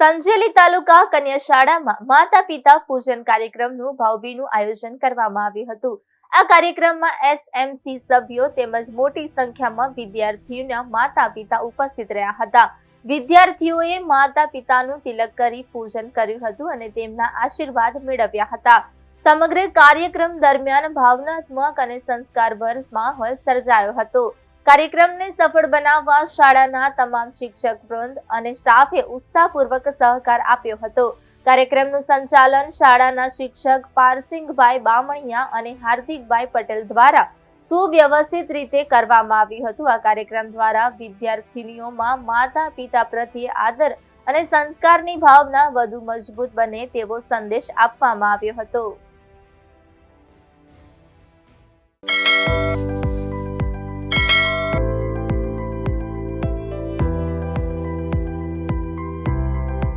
સંજેલી તાલુકા કન્યા શાળામાં માતા પિતા પૂજન કાર્યક્રમનું ભાવભીનું આયોજન કરવામાં આવ્યું હતું। આ કાર્યક્રમમાં એસએમસી સભ્યો તેમજ મોટી સંખ્યામાં વિદ્યાર્થીઓના માતા પિતા ઉપસ્થિત રહ્યા હતા। વિદ્યાર્થીઓએ માતા પિતાનું તિલક કરી પૂજન કર્યું હતું અને તેમના આશીર્વાદ મેળવ્યા હતા। સમગ્ર કાર્યક્રમ દરમિયાન ભાવનાત્મક અને સંસ્કારભર માહોલ સર્જાયો હતો। કાર્યક્રમને સફળ બનાવવા શાળાના તમામ શિક્ષક વૃંદ અને સ્ટાફે ઉત્સાહપૂર્વક સહકાર આપ્યો હતો। કાર્યક્રમનું સંચાલન શાળાના શિક્ષક પારસિંગભાઈ બામણિયા અને હાર્દિકભાઈ પટેલ દ્વારા સુવ્યવસ્થિત રીતે કરવામાં આવ્યું હતું। આ કાર્યક્રમ દ્વારા વિદ્યાર્થીનીઓમાં માતા પિતા પ્રત્યે આદર અને સંસ્કારની ભાવના વધુ મજબૂત બને તેવો સંદેશ આપવામાં આવ્યો હતો।